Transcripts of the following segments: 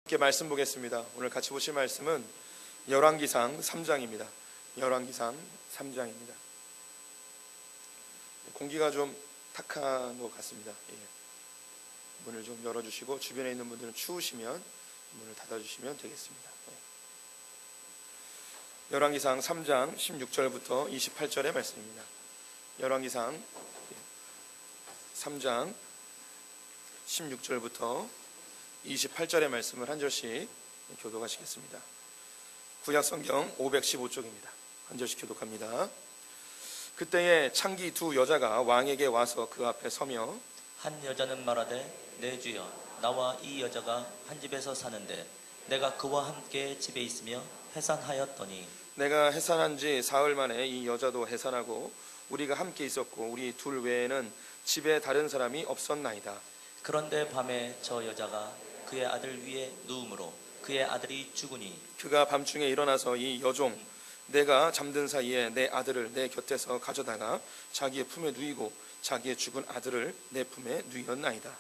함께 말씀 보겠습니다. 오늘 같이 보실 말씀은 열왕기상 3장입니다. 열왕기상 3장입니다. 공기가 좀 탁한 것 같습니다. 문을 좀 열어주시고 주변에 있는 분들은 추우시면 문을 닫아주시면 되겠습니다. 열왕기상 3장 16절부터 28절의 말씀입니다. 열왕기상 3장 16절부터 28절의 말씀을 한 절씩 교독하시겠습니다. 구약성경 515쪽입니다. 한 절씩 교독합니다. 그때에 창기 두 여자가 왕에게 와서 그 앞에 서며 한 여자는 말하되 내 주여 나와 이 여자가 한 집에서 사는데 내가 그와 함께 집에 있으며 해산하였더니 내가 해산한 지 사흘 만에 이 여자도 해산하고 우리가 함께 있었고 우리 둘 외에는 집에 다른 사람이 없었나이다. 그런데 밤에 저 여자가 그의 아들 위에 누움으로 그의 아들이 죽으니 그가 밤중에 일어나서 이 여종 내가 잠든 사이에 내 아들을 내 곁에서 가져다가 자기의 품에 누이고 자기의 죽은 아들을 내 품에 누이었나이다.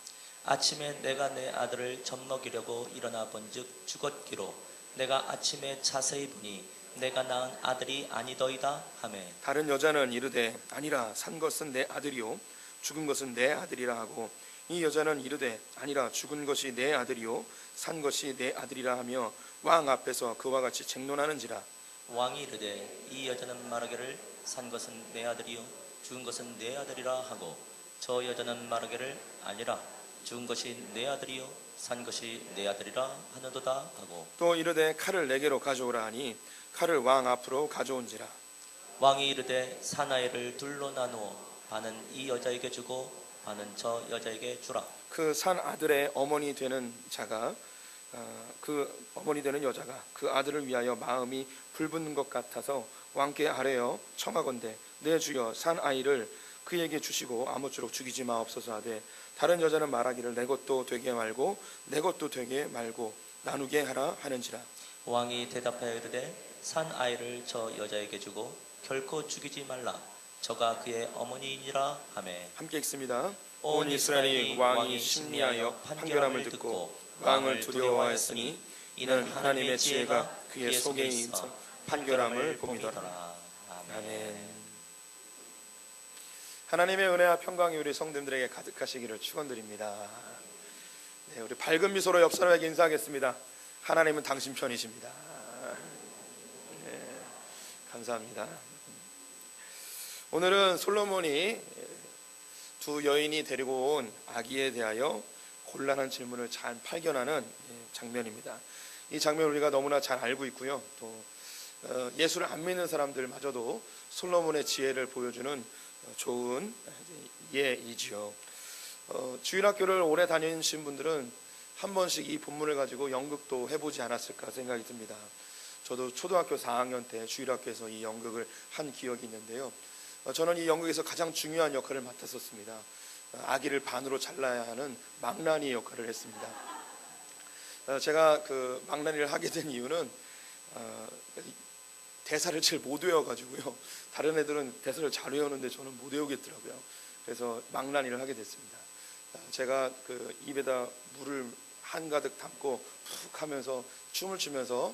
아침에 내가 내 아들을 젖먹이려고 일어나 본즉 죽었기로 내가 아침에 자세히 보니 내가 낳은 아들이 아니더이다 하매 다른 여자는 이르되 아니라 산 것은 내 아들이요 죽은 것은 내 아들이라 하고 이 여자는 이르되 아니라 죽은 것이 내 아들이요 산 것이 내 아들이라 하며 왕 앞에서 그와 같이 쟁론하는지라. 왕이 이르되 이 여자는 말하기를 산 것은 내 아들이요 죽은 것은 내 아들이라 하고 저 여자는 말하기를 아니라 죽은 것이 내 아들이요 산 것이 내 아들이라 하는도다 하고 또 이르되 칼을 내게로 가져오라 하니 칼을 왕 앞으로 가져온지라. 왕이 이르되 사나이를 둘로 나누어 반은 이 여자에게 주고 반은 저 여자에게 주라. 그 산 아들의 어머니 되는 자가 그 어머니 되는 여자가 그 아들을 위하여 마음이 불붙는 것 같아서 왕께 아뢰어 청하건대 내 주여 산 아이를 그에게 주시고 아무쪼록 죽이지 마옵소서 하되 다른 여자는 말하기를 내 것도 되게 말고 내 것도 되게 말고 나누게 하라 하는지라. 왕이 대답하여 이르되 산 아이를 저 여자에게 주고 결코 죽이지 말라. 저가 그의 어머니이니라 하매 함께 읽습니다. 온 이스라엘이 왕이 심리하여 판결함을 듣고 왕을 두려워하였으니 이는 하나님의 지혜가 그의 속에 있어 판결함을 봄이더라. 아멘. 하나님의 은혜와 평강이 우리 성도들에게 가득하시기를 축원드립니다. 네, 우리 밝은 미소로 옆 사람에게 인사하겠습니다. 하나님은 당신 편이십니다. 네, 감사합니다. 오늘은 솔로몬이 두 여인이 데리고 온 아기에 대하여 곤란한 질문을 잘 발견하는 장면입니다. 이 장면 우리가 너무나 잘 알고 있고요. 또 예수를 안 믿는 사람들마저도 솔로몬의 지혜를 보여주는 좋은 예이지요. 주일학교를 오래 다니신 분들은 한 번씩 이 본문을 가지고 연극도 해보지 않았을까 생각이 듭니다. 저도 초등학교 4학년 때 주일학교에서 이 연극을 한 기억이 있는데요. 저는 이 연극에서 가장 중요한 역할을 맡았었습니다. 아기를 반으로 잘라야 하는 망나니 역할을 했습니다. 제가 그 망나니를 하게 된 이유는 대사를 잘 못 외워가지고요. 다른 애들은 대사를 잘 외우는데 저는 못 외우겠더라고요. 그래서 망나니를 하게 됐습니다. 제가 그 입에다 물을 한가득 담고 푹 하면서 춤을 추면서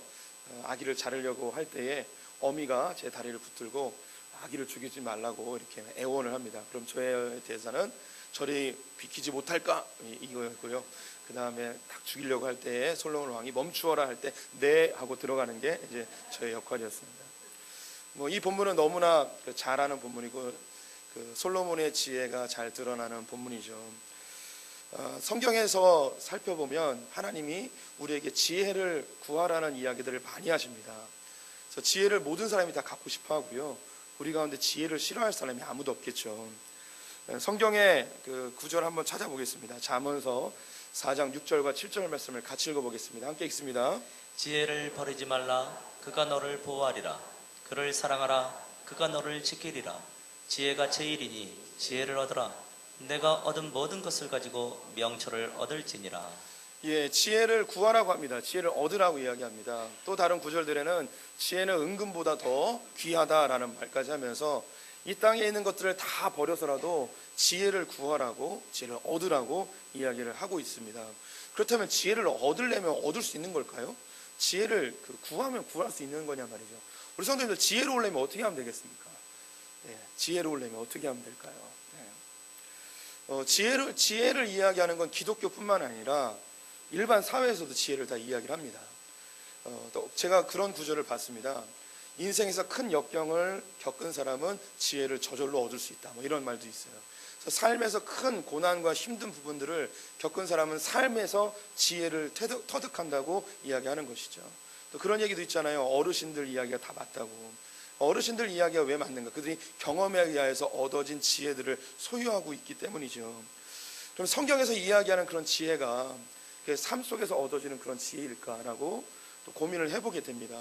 아기를 자르려고 할 때에 어미가 제 다리를 붙들고 아기를 죽이지 말라고 이렇게 애원을 합니다. 그럼 저의 대사는 저리 비키지 못할까 이거였고요. 그 다음에 딱 죽이려고 할 때에 솔로몬 왕이 멈추어라 할 때 네 하고 들어가는 게 이제 저의 역할이었습니다. 이 본문은 너무나 잘하는 본문이고 그 솔로몬의 지혜가 잘 드러나는 본문이죠. 성경에서 살펴보면 하나님이 우리에게 지혜를 구하라는 이야기들을 많이 하십니다. 그래서 지혜를 모든 사람이 다 갖고 싶어 하고요. 우리 가운데 지혜를 싫어할 사람이 아무도 없겠죠. 성경의 그 구절 한번 찾아보겠습니다. 잠언서 4장 6절과 7절 말씀을 같이 읽어보겠습니다. 함께 읽습니다. 지혜를 버리지 말라. 그가 너를 보호하리라. 그를 사랑하라. 그가 너를 지키리라. 지혜가 제일이니 지혜를 얻으라. 내가 얻은 모든 것을 가지고 명철을 얻을지니라. 지혜를 구하라고 합니다. 지혜를 얻으라고 이야기합니다. 또 다른 구절들에는 지혜는 은금보다 더 귀하다라는 말까지 하면서 이 땅에 있는 것들을 다 버려서라도 지혜를 구하라고 지혜를 얻으라고 이야기를 하고 있습니다. 그렇다면 지혜를 얻으려면 얻을 수 있는 걸까요? 지혜를 구하면 구할 수 있는 거냐 말이죠. 우리 성도님들, 지혜로우려면 어떻게 하면 되겠습니까? 지혜로우려면 어떻게 하면 될까요? 지혜를 이야기하는 건 기독교뿐만 아니라 일반 사회에서도 지혜를 다 이야기를 합니다. 또 제가 그런 구절을 봤습니다. 인생에서 큰 역경을 겪은 사람은 지혜를 저절로 얻을 수 있다, 뭐 이런 말도 있어요. 그래서 삶에서 큰 고난과 힘든 부분들을 겪은 사람은 삶에서 지혜를 터득한다고 이야기하는 것이죠. 또 그런 얘기도 있잖아요. 어르신들 이야기가 다 맞다고. 어르신들 이야기가 왜 맞는가? 그들이 경험에 의해서 얻어진 지혜들을 소유하고 있기 때문이죠. 그럼 성경에서 이야기하는 그런 지혜가 삶 속에서 얻어지는 그런 지혜일까라고 또 고민을 해보게 됩니다.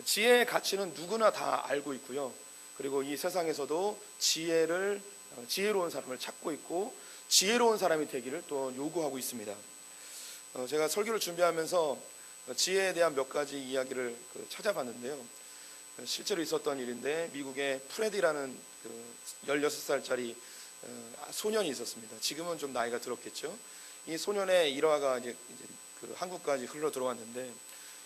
지혜의 가치는 누구나 다 알고 있고요. 그리고 이 세상에서도 지혜로운 사람을 찾고 있고 지혜로운 사람이 되기를 또 요구하고 있습니다. 제가 설교를 준비하면서 지혜에 대한 몇 가지 이야기를 찾아봤는데요. 실제로 있었던 일인데, 미국의 프레디라는 16살짜리 소년이 있었습니다. 지금은 좀 나이가 들었겠죠. 이 소년의 일화가 이제 한국까지 흘러 들어왔는데,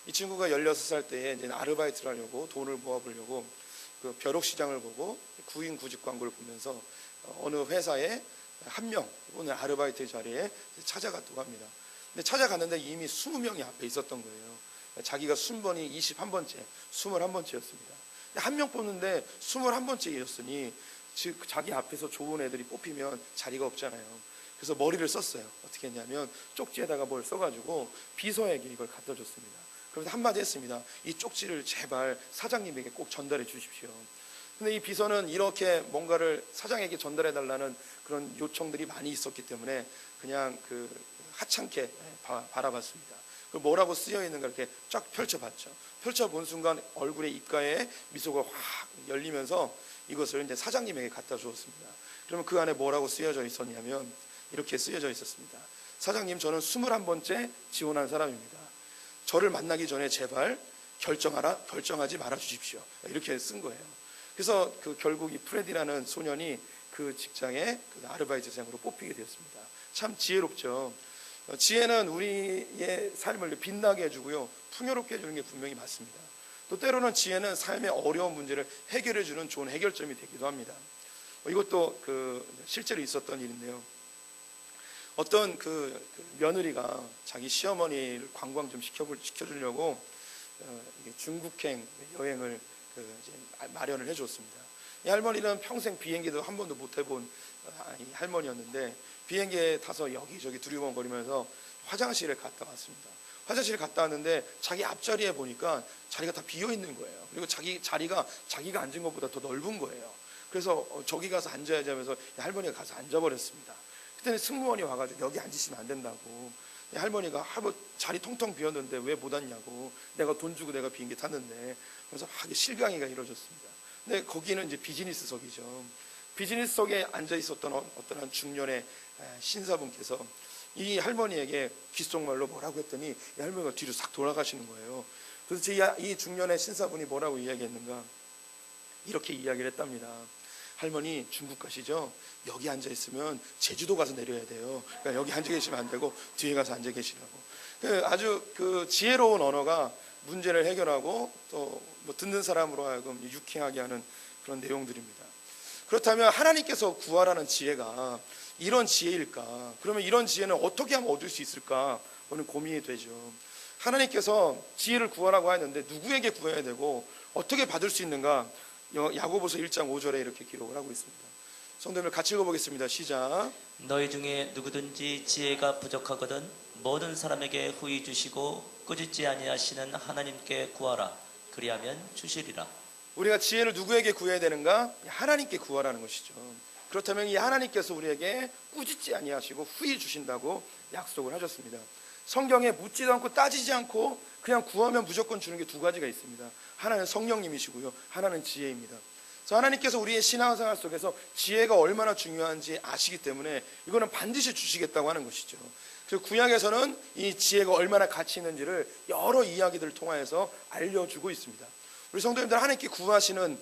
이 친구가 16살 때에 이제 아르바이트를 하려고 돈을 모아보려고 그 벼룩시장을 보고 구인 구직 광고를 보면서 어느 회사에 한 명 오늘 아르바이트 자리에 찾아갔다고 합니다. 근데 찾아갔는데 이미 20명이 앞에 있었던 거예요. 자기가 순번이 21번째, 21번째였습니다. 한 명 뽑는데 21번째였으니 즉 자기 앞에서 좋은 애들이 뽑히면 자리가 없잖아요. 그래서 머리를 썼어요. 어떻게 했냐면 쪽지에다가 뭘 써가지고 비서에게 이걸 갖다 줬습니다. 그래서 한마디 했습니다. 이 쪽지를 제발 사장님에게 꼭 전달해 주십시오. 근데 이 비서는 이렇게 뭔가를 사장에게 전달해 달라는 그런 요청들이 많이 있었기 때문에 그냥 하찮게 바라봤습니다. 뭐라고 쓰여 있는가 이렇게 쫙 펼쳐봤죠. 펼쳐본 순간 얼굴에 입가에 미소가 확 열리면서 이것을 이제 사장님에게 갖다 주었습니다. 그러면 그 안에 뭐라고 쓰여져 있었냐면 이렇게 쓰여져 있었습니다. 사장님, 저는 21번째 지원한 사람입니다. 저를 만나기 전에 제발 결정하지 말아 주십시오. 이렇게 쓴 거예요. 그래서 결국 이 프레디라는 소년이 그 직장에 아르바이트생으로 뽑히게 되었습니다. 참 지혜롭죠. 지혜는 우리의 삶을 빛나게 해주고요, 풍요롭게 해주는 게 분명히 맞습니다. 또 때로는 지혜는 삶의 어려운 문제를 해결해 주는 좋은 해결점이 되기도 합니다. 이것도 실제로 있었던 일인데요. 어떤 며느리가 자기 시어머니를 관광 좀 시켜주려고 중국행 여행을 이제 마련을 해줬습니다. 이 할머니는 평생 비행기도 한 번도 못 해본 할머니였는데 비행기에 타서 여기저기 두리번거리면서 화장실에 갔다 왔습니다. 화장실에 갔다 왔는데 자기 앞자리에 보니까 자리가 다 비어 있는 거예요. 그리고 자기 자리가 자기가 앉은 것보다 더 넓은 거예요. 그래서 저기 가서 앉아야지 하면서 할머니가 가서 앉아버렸습니다. 그때는 승무원이 와가지고 여기 앉으시면 안 된다고. 할머니가 자리 통통 비었는데 왜 못 앉냐고. 내가 돈 주고 내가 비행기 탔는데. 그래서 막 실강이가 이루어졌습니다. 근데 거기는 이제 비즈니스석이죠. 비즈니스석에 앉아 있었던 어떤 한 중년의 신사분께서 이 할머니에게 귓속말로 뭐라고 했더니 이 할머니가 뒤로 싹 돌아가시는 거예요. 그래서 이 중년의 신사분이 뭐라고 이야기했는가, 이렇게 이야기를 했답니다. 할머니, 중국 가시죠? 여기 앉아 있으면 제주도 가서 내려야 돼요. 그러니까 여기 앉아 계시면 안 되고 뒤에 가서 앉아 계시라고. 아주 지혜로운 언어가 문제를 해결하고 또 듣는 사람으로 하여금 유쾌하게 하는 그런 내용들입니다. 그렇다면 하나님께서 구하라는 지혜가 이런 지혜일까? 그러면 이런 지혜는 어떻게 하면 얻을 수 있을까? 오늘 고민이 되죠. 하나님께서 지혜를 구하라고 하는데 누구에게 구해야 되고 어떻게 받을 수 있는가? 야고보서 1장 5절에 이렇게 기록을 하고 있습니다. 성도님들 같이 읽어보겠습니다. 시작. 너희 중에 누구든지 지혜가 부족하거든 모든 사람에게 후히 주시고 꾸짖지 아니하시는 하나님께 구하라. 그리하면 주시리라. 우리가 지혜를 누구에게 구해야 되는가? 하나님께 구하라는 것이죠. 그렇다면 이 하나님께서 우리에게 꾸짖지 아니하시고 후히 주신다고 약속을 하셨습니다. 성경에 묻지도 않고 따지지 않고 그냥 구하면 무조건 주는 게 두 가지가 있습니다. 하나는 성령님이시고요, 하나는 지혜입니다. 그래서 하나님께서 우리의 신앙생활 속에서 지혜가 얼마나 중요한지 아시기 때문에 이거는 반드시 주시겠다고 하는 것이죠. 그래서 구약에서는 이 지혜가 얼마나 가치 있는지를 여러 이야기들을 통하여서 알려주고 있습니다. 우리 성도님들, 하나님께 구하시는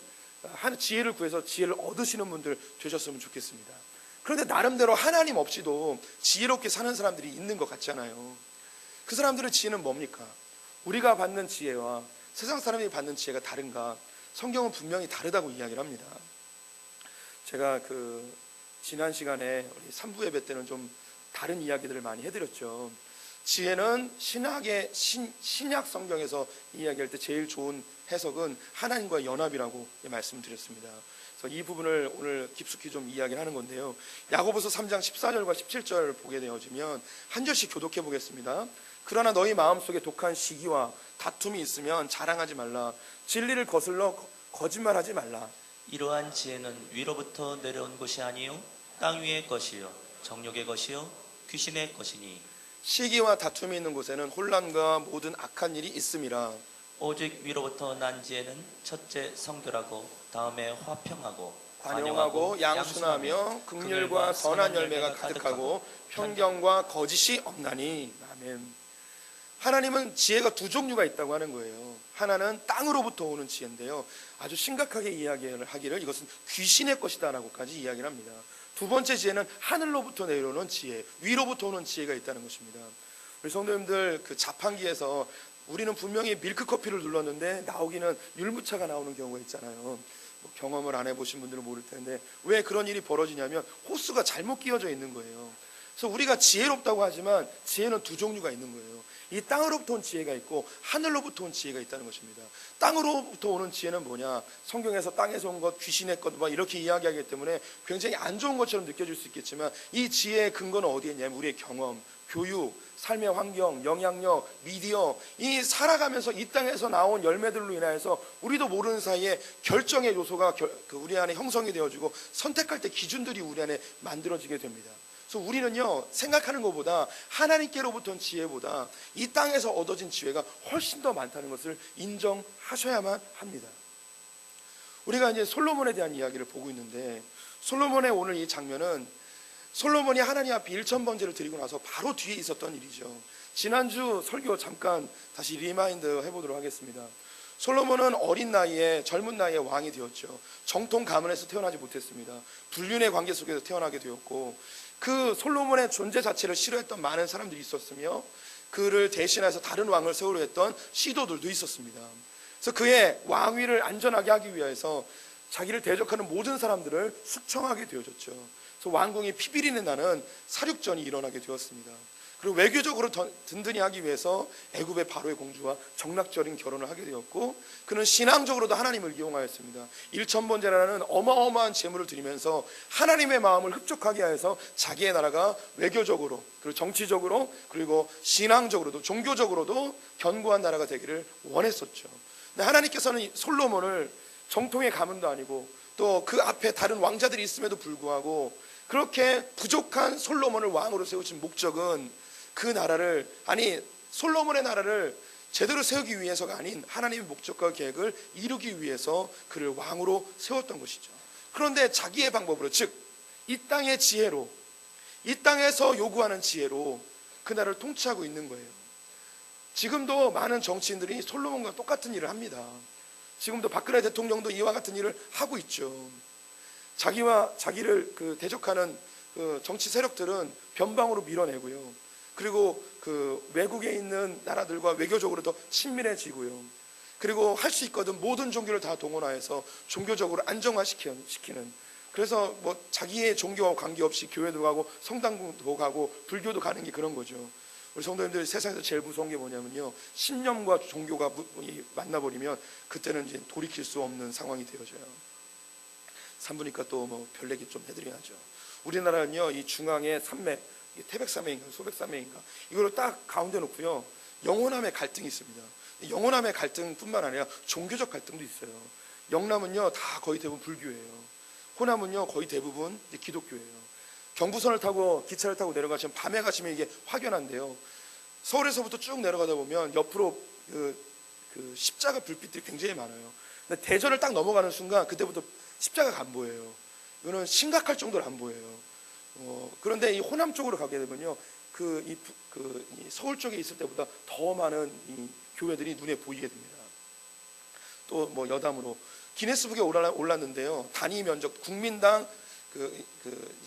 지혜를 구해서 지혜를 얻으시는 분들 되셨으면 좋겠습니다. 그런데 나름대로 하나님 없이도 지혜롭게 사는 사람들이 있는 것 같잖아요. 그 사람들의 지혜는 뭡니까? 우리가 받는 지혜와 세상 사람이 받는 지혜가 다른가? 성경은 분명히 다르다고 이야기를 합니다. 제가 지난 시간에 우리 3부 예배 때는 좀 다른 이야기들을 많이 해드렸죠. 지혜는 신약 성경에서 이야기할 때 제일 좋은 해석은 하나님과의 연합이라고 말씀드렸습니다. 그래서 이 부분을 오늘 깊숙이 좀 이야기를 하는 건데요. 야고보서 3장 14절과 17절 보게 되어지면 한 절씩 교독해 보겠습니다. 그러나 너희 마음속에 독한 시기와 다툼이 있으면 자랑하지 말라. 진리를 거슬러 거짓말하지 말라. 이러한 지혜는 위로부터 내려온 것이 아니요 땅 위의 것이요 정욕의 것이요 귀신의 것이니 시기와 다툼이 있는 곳에는 혼란과 모든 악한 일이 있음이라. 오직 위로부터 난 지혜는 첫째 성결하고 다음에 화평하고 관용하고 양순하며 긍휼과 선한 열매가 가득하고 편견과 거짓이 없나니. 아멘. 하나님은 지혜가 두 종류가 있다고 하는 거예요. 하나는 땅으로부터 오는 지혜인데요, 아주 심각하게 이야기를 하기를 이것은 귀신의 것이다 라고까지 이야기를 합니다. 두 번째 지혜는 하늘로부터 내려오는 지혜, 위로부터 오는 지혜가 있다는 것입니다. 우리 성도님들 자판기에서 우리는 분명히 밀크커피를 눌렀는데 나오기는 율무차가 나오는 경우가 있잖아요. 경험을 안 해보신 분들은 모를 텐데 왜 그런 일이 벌어지냐면 호스가 잘못 끼워져 있는 거예요. 그래서 우리가 지혜롭다고 하지만 지혜는 두 종류가 있는 거예요. 이 땅으로부터 온 지혜가 있고 하늘로부터 온 지혜가 있다는 것입니다. 땅으로부터 오는 지혜는 뭐냐? 성경에서 땅에서 온 것, 귀신의 것 이렇게 이야기하기 때문에 굉장히 안 좋은 것처럼 느껴질 수 있겠지만 이 지혜의 근거는 어디에 있냐면 우리의 경험, 교육, 삶의 환경, 영향력, 미디어, 이 살아가면서 이 땅에서 나온 열매들로 인하여서 우리도 모르는 사이에 결정의 요소가 우리 안에 형성이 되어지고 선택할 때 기준들이 우리 안에 만들어지게 됩니다. 그래서 우리는요, 생각하는 것보다 하나님께로부터 온 지혜보다 이 땅에서 얻어진 지혜가 훨씬 더 많다는 것을 인정하셔야만 합니다. 우리가 이제 솔로몬에 대한 이야기를 보고 있는데, 솔로몬의 오늘 이 장면은 솔로몬이 하나님 앞에 1000번제를 드리고 나서 바로 뒤에 있었던 일이죠. 지난주 설교 잠깐 다시 리마인드 해보도록 하겠습니다. 솔로몬은 어린 나이에, 젊은 나이에 왕이 되었죠. 정통 가문에서 태어나지 못했습니다. 불륜의 관계 속에서 태어나게 되었고, 그 솔로몬의 존재 자체를 싫어했던 많은 사람들이 있었으며 그를 대신해서 다른 왕을 세우려 했던 시도들도 있었습니다. 그래서 그의 왕위를 안전하게 하기 위해서 자기를 대적하는 모든 사람들을 숙청하게 되어졌죠. 그래서 왕궁이 피비린내 나는 사륙전이 일어나게 되었습니다. 그리고 외교적으로 든든히 하기 위해서 애굽의 바로의 공주와 정락적인 결혼을 하게 되었고, 그는 신앙적으로도 하나님을 이용하였습니다. 1000번제라는 어마어마한 제물을 드리면서 하나님의 마음을 흡족하게 하여서 자기의 나라가 외교적으로, 그리고 정치적으로, 그리고 신앙적으로도, 종교적으로도 견고한 나라가 되기를 원했었죠. 근데 하나님께서는 솔로몬을 정통의 가문도 아니고 또 그 앞에 다른 왕자들이 있음에도 불구하고 그렇게 부족한 솔로몬을 왕으로 세우신 목적은 그 나라를, 솔로몬의 나라를 제대로 세우기 위해서가 아닌 하나님의 목적과 계획을 이루기 위해서 그를 왕으로 세웠던 것이죠. 그런데 자기의 방법으로, 즉 이 땅의 지혜로, 이 땅에서 요구하는 지혜로 그 나라를 통치하고 있는 거예요. 지금도 많은 정치인들이 솔로몬과 똑같은 일을 합니다. 지금도 박근혜 대통령도 이와 같은 일을 하고 있죠. 자기를 대적하는 정치 세력들은 변방으로 밀어내고요. 그리고 외국에 있는 나라들과 외교적으로 더 친밀해지고요. 그리고 할 수 있거든 모든 종교를 다 동원하여서 종교적으로 안정화시키는, 그래서 자기의 종교와 관계없이 교회도 가고 성당도 가고 불교도 가는 게 그런 거죠. 우리 성도님들, 세상에서 제일 무서운 게 뭐냐면요, 신념과 종교가 만나버리면 그때는 이제 돌이킬 수 없는 상황이 되어져요. 산부니까 또 별 얘기 좀 해드려야죠. 우리나라는요, 이 중앙에 산맥, 태백산맥인가 소백산맥인가, 이걸 딱 가운데 놓고요, 영호남의 갈등이 있습니다. 영호남의 갈등뿐만 아니라 종교적 갈등도 있어요. 영남은요 다 거의 대부분 불교예요. 호남은요 거의 대부분 기독교예요. 경부선을 타고 기차를 타고 내려가시면 밤에 가시면 이게 확연한데요, 서울에서부터 쭉 내려가다 보면 옆으로 그 십자가 불빛들이 굉장히 많아요. 근데 대전을 딱 넘어가는 순간 그때부터 십자가가 안 보여요. 이거는 심각할 정도로 안 보여요. 그런데 이 호남 쪽으로 가게 되면요, 이 서울 쪽에 있을 때보다 더 많은 이 교회들이 눈에 보이게 됩니다. 또 여담으로 기네스북에 올랐는데요, 단위 면적 국민당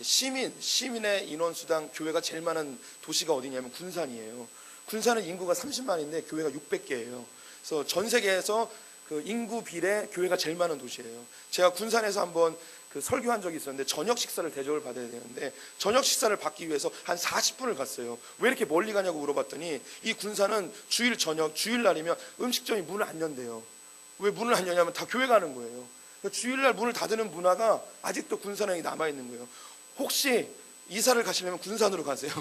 시민의 인원수당 교회가 제일 많은 도시가 어디냐면 군산이에요. 군산은 인구가 30만인데 교회가 600개예요. 그래서 전 세계에서 그 인구 비례 교회가 제일 많은 도시예요. 제가 군산에서 한번 그 설교한 적이 있었는데 저녁 식사를 대접을 받아야 되는데 저녁 식사를 받기 위해서 한 40분을 갔어요. 왜 이렇게 멀리 가냐고 물어봤더니 이 군산은 주일날이면 음식점이 문을 안 연대요. 왜 문을 안 여냐면 다 교회 가는 거예요. 주일날 문을 닫는 문화가 아직도 군산에 남아있는 거예요. 혹시 이사를 가시려면 군산으로 가세요.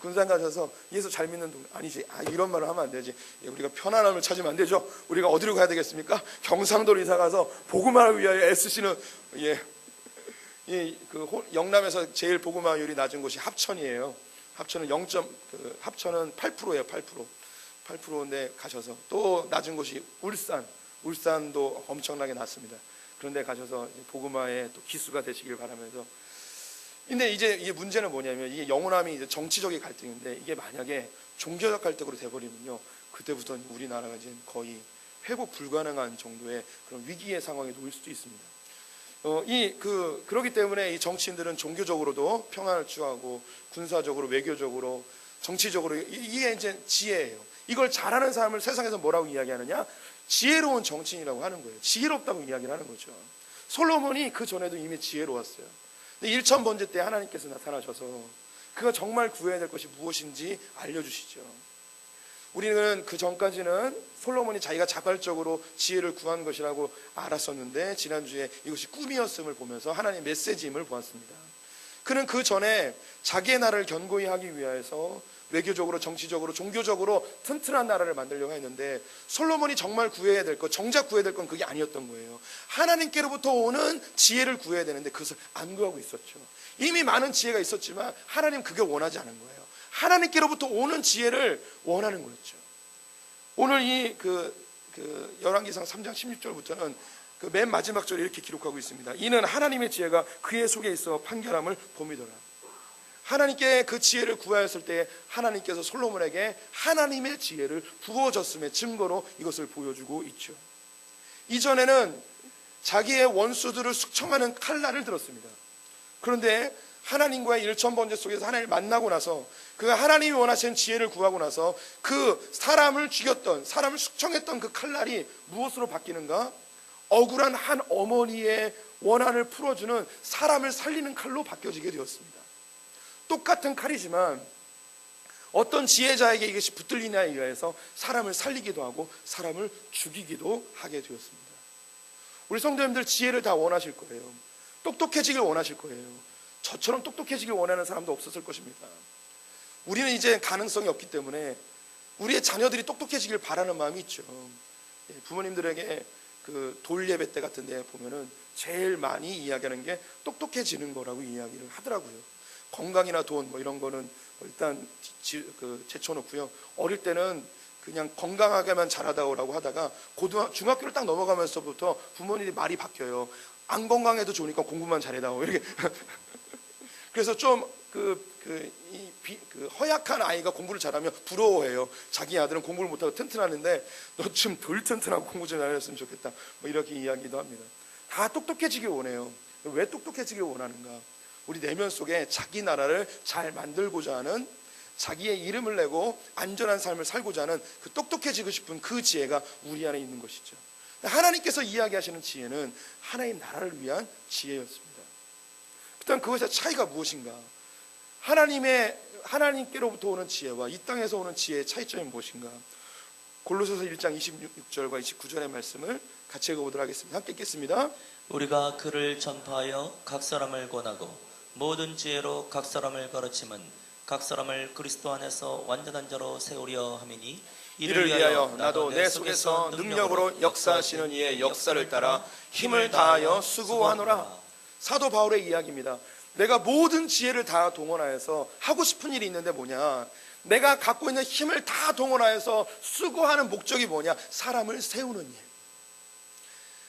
군산 가셔서 예수 잘 믿는 동네 아니지. 이런 말을 하면 안 되지. 우리가 편안함을 찾으면 안 되죠. 우리가 어디로 가야 되겠습니까? 경상도로 이사 가서 복음화를 위하여 애쓰시는 영남에서 제일 복음화율이 낮은 곳이 합천이에요. 합천은 8%예요. 8%인데 가셔서 또 낮은 곳이 울산도 엄청나게 낮습니다. 그런데 가셔서 복음화의 또 기수가 되시길 바라면서. 근데 이제 문제는 뭐냐면 이게 영원함이 이제 정치적인 갈등인데 이게 만약에 종교적 갈등으로 돼버리면요, 그때부터는 우리나라가 이제 거의 회복 불가능한 정도의 그런 위기의 상황에 놓일 수도 있습니다. 그렇기 때문에 이 정치인들은 종교적으로도 평안을 추구하고 군사적으로, 외교적으로, 정치적으로 이게 이제 지혜예요. 이걸 잘하는 사람을 세상에서 뭐라고 이야기하느냐? 지혜로운 정치인이라고 하는 거예요. 지혜롭다고 이야기를 하는 거죠. 솔로몬이 그 전에도 이미 지혜로웠어요. 근데 일천번제 때 하나님께서 나타나셔서 그가 정말 구해야 될 것이 무엇인지 알려주시죠. 우리는 그 전까지는 솔로몬이 자기가 자발적으로 지혜를 구한 것이라고 알았었는데 지난주에 이것이 꿈이었음을 보면서 하나님의 메시지임을 보았습니다. 그는 그 전에 자기의 나라를 견고히 하기 위해서 외교적으로, 정치적으로, 종교적으로 튼튼한 나라를 만들려고 했는데 솔로몬이 정말 구해야 될 것, 정작 구해야 될 건 그게 아니었던 거예요. 하나님께로부터 오는 지혜를 구해야 되는데 그것을 안 구하고 있었죠. 이미 많은 지혜가 있었지만 하나님 그게 원하지 않은 거예요. 하나님께로부터 오는 지혜를 원하는 거였죠. 오늘 이 열왕기상 3장 16절부터는 그 맨 마지막 절에 이렇게 기록하고 있습니다. 이는 하나님의 지혜가 그의 속에 있어 판결함을 봄이더라. 하나님께 그 지혜를 구하였을 때 하나님께서 솔로몬에게 하나님의 지혜를 부어줬음의 증거로 이것을 보여주고 있죠. 이전에는 자기의 원수들을 숙청하는 칼날을 들었습니다. 그런데 하나님과의 일천번제 속에서 하나님을 만나고 나서 그 하나님이 원하시는 지혜를 구하고 나서 그 사람을 죽였던, 사람을 숙청했던 그 칼날이 무엇으로 바뀌는가? 억울한 한 어머니의 원한을 풀어주는 사람을 살리는 칼로 바뀌어지게 되었습니다. 똑같은 칼이지만 어떤 지혜자에게 이것이 붙들리냐에 의해서 사람을 살리기도 하고 사람을 죽이기도 하게 되었습니다. 우리 성도님들 지혜를 다 원하실 거예요. 똑똑해지길 원하실 거예요. 저처럼 똑똑해지길 원하는 사람도 없었을 것입니다. 우리는 이제 가능성이 없기 때문에 우리의 자녀들이 똑똑해지길 바라는 마음이 있죠. 부모님들에게 그 돌 예배 때 같은 데 보면은 제일 많이 이야기하는 게 똑똑해지는 거라고 이야기를 하더라고요. 건강이나 돈 뭐 이런 거는 일단 제쳐놓고요. 어릴 때는 그냥 건강하게만 자라다오라고 하다가 중학교를 딱 넘어가면서부터 부모님이 말이 바뀌어요. 안 건강해도 좋으니까 공부만 잘해다오 이렇게. 그래서 좀 허약한 아이가 공부를 잘하면 부러워해요. 자기 아들은 공부를 못하고 튼튼하는데 너 좀 덜 튼튼하고 공부 좀 잘했으면 좋겠다. 뭐 이렇게 이야기도 합니다. 다 똑똑해지길 원해요. 왜 똑똑해지길 원하는가? 우리 내면 속에 자기 나라를 잘 만들고자 하는, 자기의 이름을 내고 안전한 삶을 살고자 하는 그 똑똑해지고 싶은 그 지혜가 우리 안에 있는 것이죠. 하나님께서 이야기하시는 지혜는 하나님 나라를 위한 지혜였습니다. 그렇다면 그것의 차이가 무엇인가? 하나님께로부터 오는 지혜와 이 땅에서 오는 지혜의 차이점이 무엇인가? 골로새서 1장 26절과 29절의 말씀을 같이 읽어보도록 하겠습니다. 함께 읽겠습니다. 우리가 그를 전파하여 각 사람을 권하고 모든 지혜로 각 사람을 가르침은 각 사람을 그리스도 안에서 완전한 자로 세우려 함이니 이를 위하여 나도 내 속에서 능력으로 역사하시는 이의 역사를 따라 힘을 다하여 수고하노라. 사도 바울의 이야기입니다. 내가 모든 지혜를 다 동원하여서 하고 싶은 일이 있는데 뭐냐? 내가 갖고 있는 힘을 다 동원하여서 수고하는 목적이 뭐냐? 사람을 세우는 일.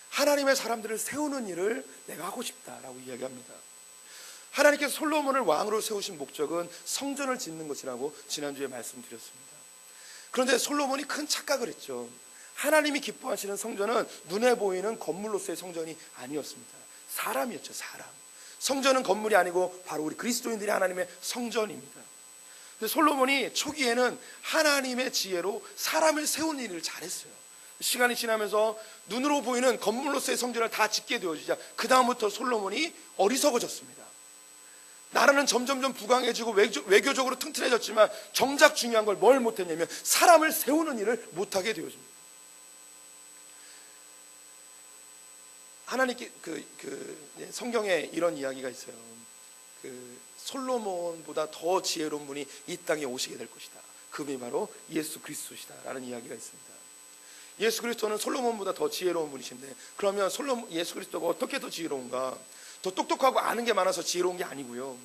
하나님의 사람들을 세우는 일을 내가 하고 싶다라고 이야기합니다. 하나님께서 솔로몬을 왕으로 세우신 목적은 성전을 짓는 것이라고 지난주에 말씀드렸습니다. 그런데 솔로몬이 큰 착각을 했죠. 하나님이 기뻐하시는 성전은 눈에 보이는 건물로서의 성전이 아니었습니다. 사람이었죠. 사람. 성전은 건물이 아니고 바로 우리 그리스도인들이 하나님의 성전입니다. 근데 솔로몬이 초기에는 하나님의 지혜로 사람을 세운 일을 잘했어요. 시간이 지나면서 눈으로 보이는 건물로서의 성전을 다 짓게 되어지자 그 다음부터 솔로몬이 어리석어졌습니다. 나라는 점점점 부강해지고 외교적으로 튼튼해졌지만 정작 중요한 걸 뭘 못했냐면 사람을 세우는 일을 못하게 되어집니다. 하나님께 성경에 이런 이야기가 있어요. 솔로몬보다 더 지혜로운 분이 이 땅에 오시게 될 것이다. 그분이 바로 예수 그리스도시다 라는 이야기가 있습니다. 예수 그리스도는 솔로몬보다 더 지혜로운 분이신데, 그러면 예수 그리스도가 어떻게 더 지혜로운가? 더 똑똑하고 아는 게 많아서 지혜로운 게 아니고요,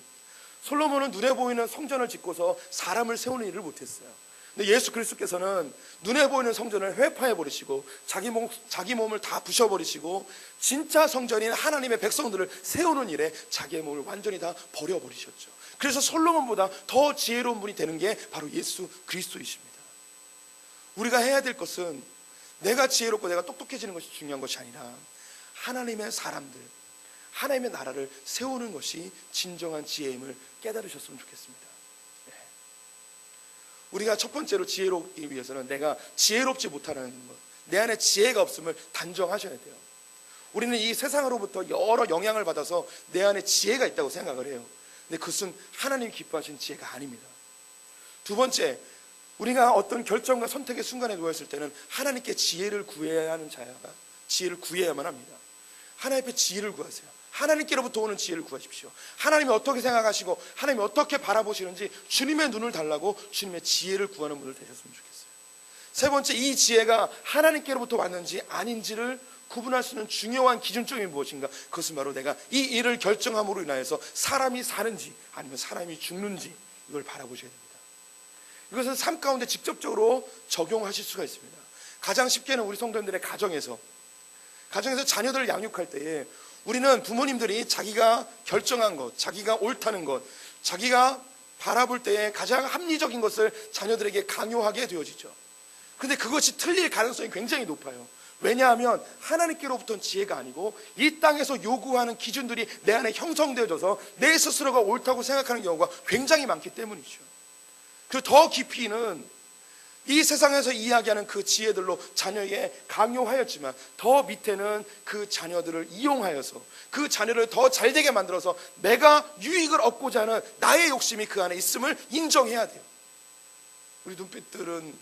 솔로몬은 눈에 보이는 성전을 짓고서 사람을 세우는 일을 못했어요. 근데 예수 그리스도께서는 눈에 보이는 성전을 회파해 버리시고 자기 몸을 다 부셔버리시고 진짜 성전인 하나님의 백성들을 세우는 일에 자기의 몸을 완전히 다 버려버리셨죠. 그래서 솔로몬보다 더 지혜로운 분이 되는 게 바로 예수 그리스도이십니다. 우리가 해야 될 것은 내가 지혜롭고 내가 똑똑해지는 것이 중요한 것이 아니라 하나님의 사람들, 하나님의 나라를 세우는 것이 진정한 지혜임을 깨달으셨으면 좋겠습니다. 우리가 첫 번째로 지혜롭기 위해서는 내가 지혜롭지 못하는 것, 내 안에 지혜가 없음을 단정하셔야 돼요. 우리는 이 세상으로부터 여러 영향을 받아서 내 안에 지혜가 있다고 생각을 해요. 근데 그것은 하나님이 기뻐하시는 지혜가 아닙니다. 두 번째, 우리가 어떤 결정과 선택의 순간에 놓였을 때는 하나님께 지혜를 구해야 하는 자야가 지혜를 구해야만 합니다. 하나님 앞에 지혜를 구하세요. 하나님께로부터 오는 지혜를 구하십시오. 하나님이 어떻게 생각하시고 하나님이 어떻게 바라보시는지 주님의 눈을 달라고 주님의 지혜를 구하는 분들 되셨으면 좋겠어요. 세 번째, 이 지혜가 하나님께로부터 왔는지 아닌지를 구분할 수 있는 중요한 기준점이 무엇인가? 그것은 바로 내가 이 일을 결정함으로 인하여서 사람이 사는지 아니면 사람이 죽는지 이걸 바라보셔야 됩니다. 이것은 삶 가운데 직접적으로 적용하실 수가 있습니다. 가장 쉽게는 우리 성도님들의 가정에서 자녀들을 양육할 때에 우리는 부모님들이 자기가 결정한 것, 자기가 옳다는 것, 자기가 바라볼 때에 가장 합리적인 것을 자녀들에게 강요하게 되어지죠. 그런데 그것이 틀릴 가능성이 굉장히 높아요. 왜냐하면 하나님께로부터는 지혜가 아니고 이 땅에서 요구하는 기준들이 내 안에 형성되어져서 내 스스로가 옳다고 생각하는 경우가 굉장히 많기 때문이죠. 그리고 더 깊이는 이 세상에서 이야기하는 그 지혜들로 자녀에게 강요하였지만 더 밑에는 그 자녀들을 이용하여서 그 자녀를 더 잘되게 만들어서 내가 유익을 얻고자 하는 나의 욕심이 그 안에 있음을 인정해야 돼요. 우리 눈빛들은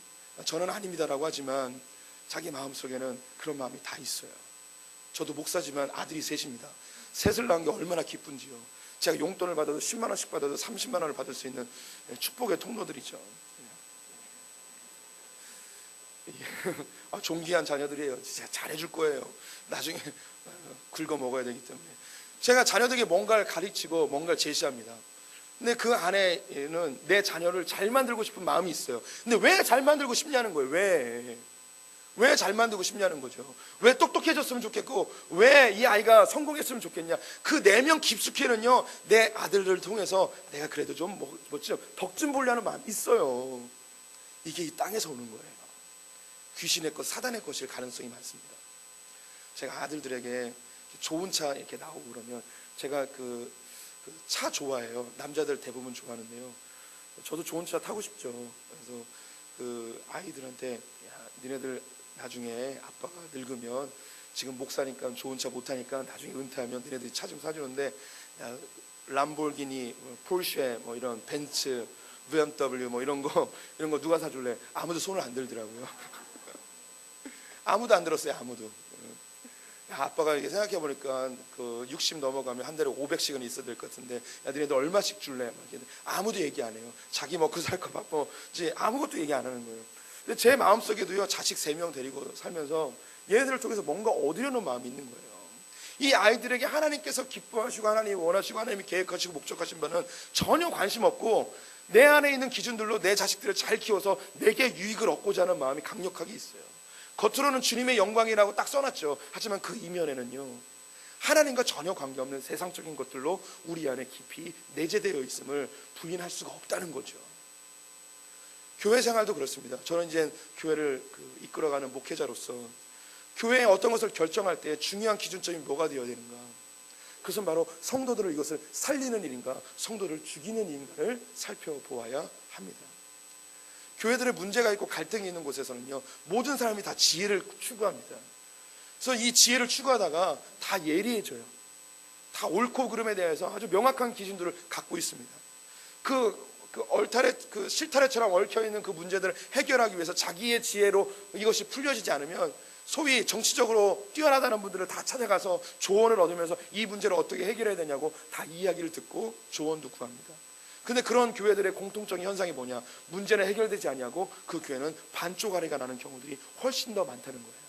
저는 아닙니다라고 하지만 자기 마음속에는 그런 마음이 다 있어요. 저도 목사지만 아들이 셋입니다. 셋을 낳은 게 얼마나 기쁜지요. 제가 용돈을 받아도 10만 원씩 받아도 30만 원을 받을 수 있는 축복의 통로들이죠. 존귀한 자녀들이에요. 진짜 잘해줄 거예요. 나중에 긁어 먹어야 되기 때문에 제가 자녀들에게 뭔가를 가르치고 뭔가를 제시합니다. 근데 그 안에는 내 자녀를 잘 만들고 싶은 마음이 있어요. 근데 왜 잘 만들고 싶냐는 거예요. 왜 잘 만들고 싶냐는 거죠. 왜 똑똑해졌으면 좋겠고 왜 이 아이가 성공했으면 좋겠냐. 그 내면 깊숙이는요, 내 아들들을 통해서 내가 그래도 좀 덕 좀 보려는 마음이 있어요. 이게 이 땅에서 오는 거예요. 귀신의 것, 사단의 것일 가능성이 많습니다. 제가 아들들에게 좋은 차 이렇게 나오고 그러면 제가 그 차 좋아해요. 남자들 대부분 좋아하는데요. 저도 좋은 차 타고 싶죠. 그래서 그 아이들한테 야, 니네들 나중에 아빠가 늙으면 지금 목사니까 좋은 차 못 타니까 나중에 은퇴하면 니네들이 차 좀 사주는데 야, 람보르기니, 포르쉐, 뭐 이런 벤츠, BMW 뭐 이런 거 누가 사줄래? 아무도 손을 안 들더라고요. 아무도 안 들었어요. 아무도. 아빠가 이렇게 생각해보니까 그 60 넘어가면 한 달에 500씩은 있어야 될 것 같은데 야 너네들 얼마씩 줄래? 아무도 얘기 안 해요. 자기 먹고 살 거 바쁘지 아무것도 얘기 안 하는 거예요. 근데 제 마음속에도요, 자식 3명 데리고 살면서 얘네들을 통해서 뭔가 얻으려는 마음이 있는 거예요. 이 아이들에게 하나님께서 기뻐하시고 하나님이 원하시고 하나님이 계획하시고 목적하신 바는 전혀 관심 없고 내 안에 있는 기준들로 내 자식들을 잘 키워서 내게 유익을 얻고자 하는 마음이 강력하게 있어요. 겉으로는 주님의 영광이라고 딱 써놨죠. 하지만 그 이면에는요, 하나님과 전혀 관계없는 세상적인 것들로 우리 안에 깊이 내재되어 있음을 부인할 수가 없다는 거죠. 교회 생활도 그렇습니다. 저는 이제 교회를 이끌어가는 목회자로서 교회의 어떤 것을 결정할 때 중요한 기준점이 뭐가 되어야 되는가. 그것은 바로 성도들을 이것을 살리는 일인가, 성도를 죽이는 일인가를 살펴보아야 합니다. 교회들의 문제가 있고 갈등이 있는 곳에서는요, 모든 사람이 다 지혜를 추구합니다. 그래서 이 지혜를 추구하다가 다 예리해져요. 다 옳고 그름에 대해서 아주 명확한 기준들을 갖고 있습니다. 그 얼타래, 그 실타래처럼 얽혀있는 그 문제들을 해결하기 위해서 자기의 지혜로 이것이 풀려지지 않으면 소위 정치적으로 뛰어나다는 분들을 다 찾아가서 조언을 얻으면서 이 문제를 어떻게 해결해야 되냐고 다 이야기를 듣고 조언도 구합니다. 근데 그런 교회들의 공통적인 현상이 뭐냐? 문제는 해결되지 않냐고 그 교회는 반쪽아리가 나는 경우들이 훨씬 더 많다는 거예요.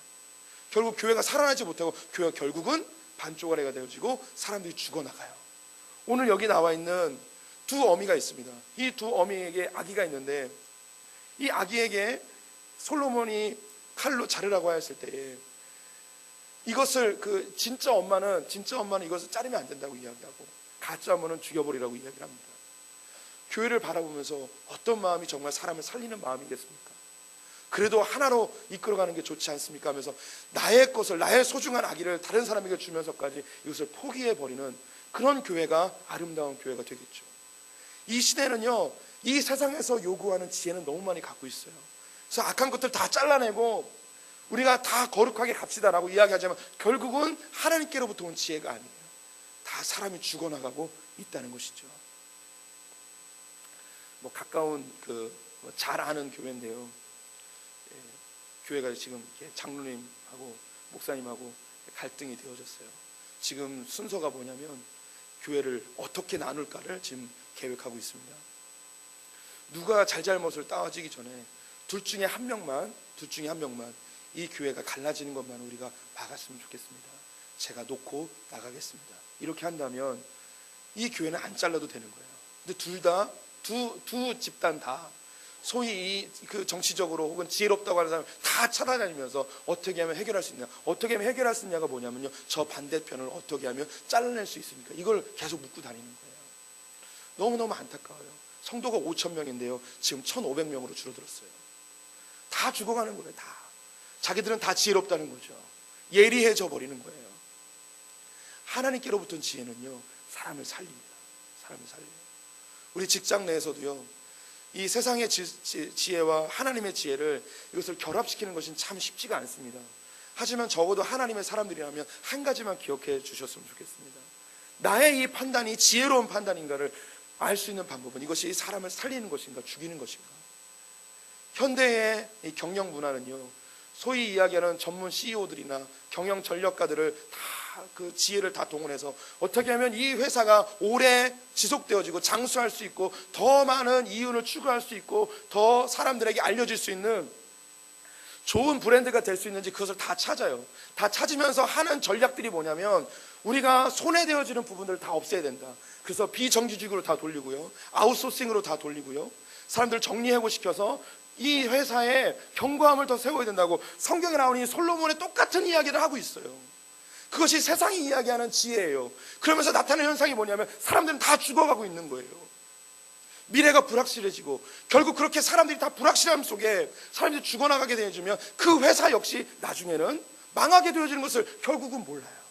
결국 교회가 살아나지 못하고 교회가 결국은 반쪽아리가 되어지고 사람들이 죽어나가요. 오늘 여기 나와 있는 두 어미가 있습니다. 이 두 어미에게 아기가 있는데 이 아기에게 솔로몬이 칼로 자르라고 하였을 때에 이것을 진짜 엄마는 이것을 자르면 안 된다고 이야기하고 가짜 엄마는 죽여버리라고 이야기를 합니다. 교회를 바라보면서 어떤 마음이 정말 사람을 살리는 마음이겠습니까? 그래도 하나로 이끌어가는 게 좋지 않습니까? 하면서 나의 것을, 나의 소중한 아기를 다른 사람에게 주면서까지 이것을 포기해버리는 그런 교회가 아름다운 교회가 되겠죠. 이 시대는요, 이 세상에서 요구하는 지혜는 너무 많이 갖고 있어요. 그래서 악한 것들 다 잘라내고 우리가 다 거룩하게 갑시다라고 이야기하지만 결국은 하나님께로부터 온 지혜가 아니에요. 다 사람이 죽어나가고 있다는 것이죠. 가까운 잘 아는 교회인데요. 교회가 지금 장로님하고 목사님하고 갈등이 되어졌어요. 지금 순서가 뭐냐면 교회를 어떻게 나눌까를 지금 계획하고 있습니다. 누가 잘잘못을 따지기 전에 둘 중에 한 명만 이 교회가 갈라지는 것만 우리가 막았으면 좋겠습니다. 제가 놓고 나가겠습니다. 이렇게 한다면 이 교회는 안 잘라도 되는 거예요. 근데 두 집단 다 소위 정치적으로 혹은 지혜롭다고 하는 사람 다 찾아다니면서 어떻게 하면 해결할 수 있냐, 어떻게 하면 해결할 수 있냐가 뭐냐면요, 저 반대편을 어떻게 하면 잘라낼 수 있습니까? 이걸 계속 묻고 다니는 거예요. 너무너무 안타까워요. 성도가 5,000명인데요 지금 1,500명으로 줄어들었어요. 다 죽어가는 거예요. 다 자기들은 다 지혜롭다는 거죠. 예리해져 버리는 거예요. 하나님께로부터는 지혜는요, 사람을 살립니다. 사람을 살려요. 우리 직장 내에서도요, 이 세상의 지혜와 하나님의 지혜를 이것을 결합시키는 것은 참 쉽지가 않습니다. 하지만 적어도 하나님의 사람들이라면 한 가지만 기억해 주셨으면 좋겠습니다. 나의 이 판단이 지혜로운 판단인가를 알 수 있는 방법은 이것이 사람을 살리는 것인가 죽이는 것인가. 현대의 이 경영 문화는요, 소위 이야기하는 전문 CEO들이나 경영 전략가들을 다 그 지혜를 다 동원해서 어떻게 하면 이 회사가 오래 지속되어지고 장수할 수 있고 더 많은 이윤을 추구할 수 있고 더 사람들에게 알려질 수 있는 좋은 브랜드가 될 수 있는지 그것을 다 찾아요. 다 찾으면서 하는 전략들이 뭐냐면 우리가 손해되어지는 부분들을 다 없애야 된다. 그래서 비정규직으로 다 돌리고요, 아웃소싱으로 다 돌리고요, 사람들을 정리해고시켜서 이 회사에 경과함을 더 세워야 된다고 성경에 나오는 이 솔로몬의 똑같은 이야기를 하고 있어요. 그것이 세상이 이야기하는 지혜예요. 그러면서 나타나는 현상이 뭐냐면 사람들은 다 죽어가고 있는 거예요. 미래가 불확실해지고 결국 그렇게 사람들이 다 불확실함 속에 사람들이 죽어나가게 되어지면 그 회사 역시 나중에는 망하게 되어지는 것을 결국은 몰라요.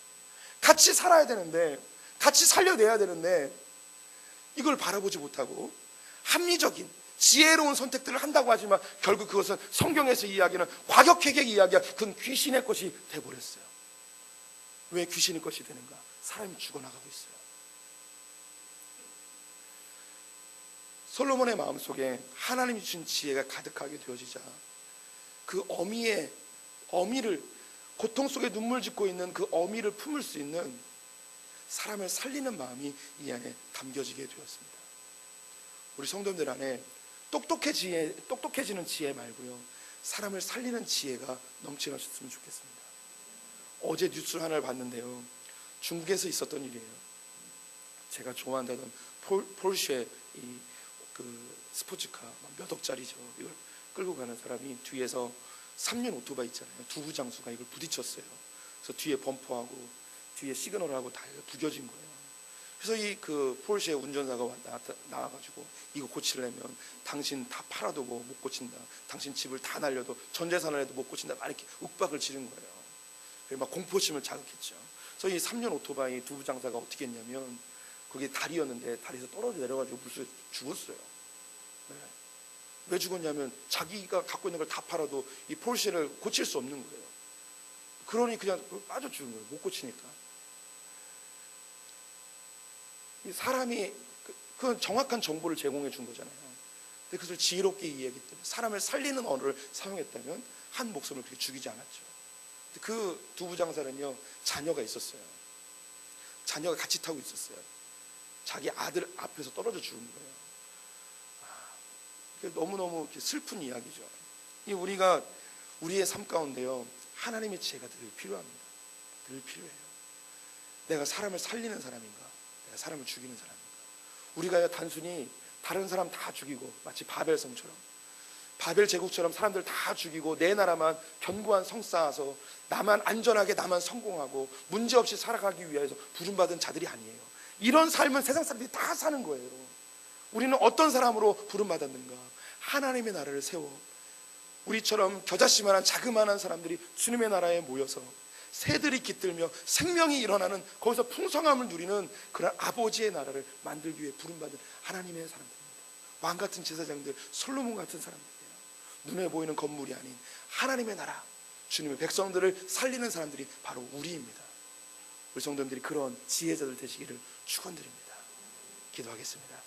같이 살아야 되는데, 같이 살려내야 되는데 이걸 바라보지 못하고 합리적인 지혜로운 선택들을 한다고 하지만 결국 그것은 성경에서 이야기하는 과격하게 이야기한 그건 귀신의 것이 돼버렸어요. 왜 귀신의 것이 되는가? 사람이 죽어나가고 있어요. 솔로몬의 마음속에 하나님이 주신 지혜가 가득하게 되어지자 그 어미를, 고통 속에 눈물 짓고 있는 그 어미를 품을 수 있는 사람을 살리는 마음이 이 안에 담겨지게 되었습니다. 우리 성도님들 안에 똑똑해지는 지혜 말고요, 사람을 살리는 지혜가 넘쳐나셨으면 좋겠습니다. 어제 뉴스를 하나를 봤는데요, 중국에서 있었던 일이에요. 제가 좋아한다던 폴쉐 스포츠카 몇 억짜리죠. 이걸 끌고 가는 사람이 뒤에서 3륜 오토바이 있잖아요, 두부 장수가 이걸 부딪혔어요. 그래서 뒤에 범퍼하고 뒤에 시그널하고 다 구겨진 거예요. 그래서 이 폴쉐 운전사가 나와가지고 이거 고치려면 당신 다 팔아도 못 고친다, 당신 집을 다 날려도 전 재산을 해도 못 고친다, 막 이렇게 윽박을 지른 거예요. 막 공포심을 자극했죠. 저희 3년 오토바이 두부 장사가 어떻게 했냐면 그게 다리였는데 다리에서 떨어져 내려가지고 물속에 죽었어요. 네. 왜 죽었냐면 자기가 갖고 있는 걸 다 팔아도 이 포르쉐를 고칠 수 없는 거예요. 그러니 그냥 빠져 죽은 거예요. 못 고치니까. 이 사람이 그건 정확한 정보를 제공해 준 거잖아요. 근데 그것을 지혜롭게 이해하기 때문에 사람을 살리는 언어를 사용했다면 한 목숨을 그렇게 죽이지 않았죠. 그 두부 장사는요, 자녀가 있었어요. 자녀가 같이 타고 있었어요. 자기 아들 앞에서 떨어져 죽은 거예요. 너무너무 슬픈 이야기죠. 우리가 우리의 삶 가운데요, 하나님의 지혜가 늘 필요합니다. 늘 필요해요. 내가 사람을 살리는 사람인가, 내가 사람을 죽이는 사람인가. 우리가 단순히 다른 사람 다 죽이고 마치 바벨성처럼, 바벨 제국처럼 사람들 다 죽이고 내 나라만 견고한 성 쌓아서 나만 안전하게 나만 성공하고 문제없이 살아가기 위해서 부름받은 자들이 아니에요. 이런 삶은 세상 사람들이 다 사는 거예요. 우리는 어떤 사람으로 부름받았는가? 하나님의 나라를 세워 우리처럼 겨자씨만한 자그마한 사람들이 주님의 나라에 모여서 새들이 깃들며 생명이 일어나는, 거기서 풍성함을 누리는 그런 아버지의 나라를 만들기 위해 부름받은 하나님의 사람들입니다. 왕같은 제사장들, 솔로몬 같은 사람들이에요. 눈에 보이는 건물이 아닌 하나님의 나라, 주님의 백성들을 살리는 사람들이 바로 우리입니다. 우리 성도님들이 그런 지혜자들 되시기를 축원드립니다. 기도하겠습니다.